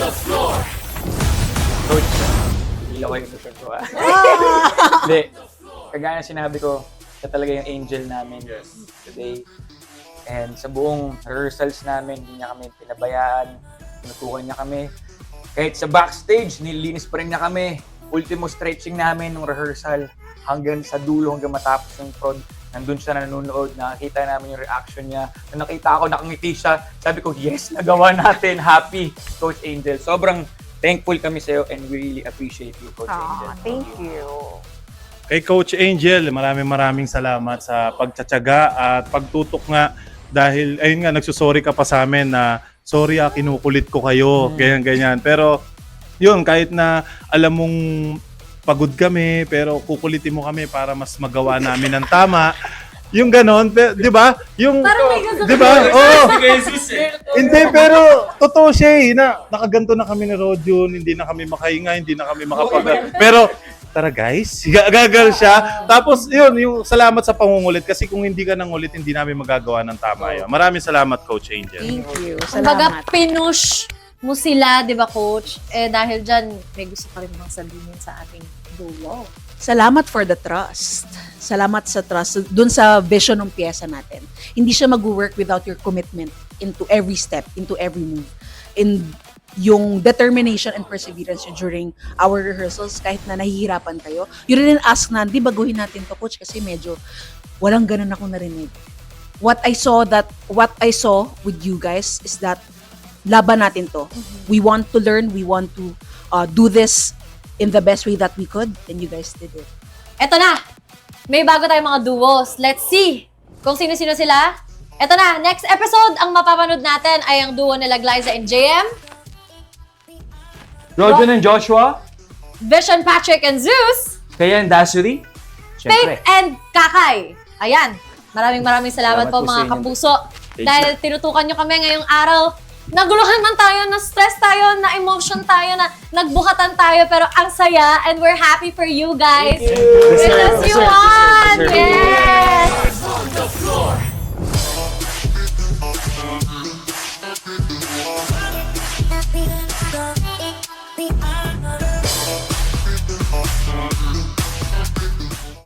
Coach, hindi ako yung susunod ko. Hindi. Kagaya sinabi ko, siya talaga yung angel namin today. And sa buong rehearsals namin, hindi niya kami pinabayaan. Tinutukan niya kami. Kahit sa backstage, nilinis pa rin niya kami. Ultimo stretching namin ng rehearsal hanggang sa dulo, hanggang matapos yung prod. Nandun siya nanonood, nakita namin yung reaction niya. Nung nakita ako, nakangiti siya. Sabi ko, yes, nagawa natin. Happy, Coach Angel. Sobrang thankful kami sa'yo and we really appreciate you, Coach Angel. Thank you. Kay Coach Angel, maraming salamat sa pagtsatsaga at pagtutok nga dahil, ayun nga, nagsusorry ka pa sa amin na sorry kinukulit ko kayo, ganyan. Pero, yun, kahit na alam mong pagod kami, pero kukulitin mo kami para mas magawa namin ng tama. Yung ganon, di ba? Yung, di ba? Oo. Hindi, pero totoo siya eh, na nakaganto na kami ni Rodjun, hindi na kami makahinga, hindi na kami makapag... Pero, tara guys, gagal siya. Tapos yun, yung salamat sa pangungulit kasi kung hindi ka nangulit, hindi namin magagawa ng tama yun. Maraming salamat, Coach Angel. Thank you. Kumbaga, Salamat. pinush mo sila, di ba, Coach? Eh, dahil dyan, may gusto ka rin bang sabihin sa ating dulo. Salamat for the trust. Salamat sa trust dun sa vision ng pyesa natin. Hindi siya mag-work without your commitment into every step, into every move. In yung determination and perseverance during our rehearsals, kahit na nahihirapan tayo. You didn't ask na, di baguhin natin to, Coach, kasi medyo walang ganun ako narinig. What I saw with you guys is that laban natin to. We want to learn, we want to do this in the best way that we could, and you guys did it. Eto na! May bago tayong mga duos. Let's see kung sino-sino sila. Eto na, next episode, ang mapapanood natin ay ang duo nila Glyza and JM, Rodjun and Joshua, Vision, Patrick, and Zeus, kaya and Dasuri, Faith and Kakay. Ayan, maraming salamat Salamat po po mga sa inyo. kapuso. Thank Dahil tinutukan nyo kami ngayong araw. Naguluhan man tayo, na-stress tayo, na-emotion tayo, na nagbukatan tayo, pero ang saya and we're happy for you guys. Thank you. Because you won! Deserve it. Yes!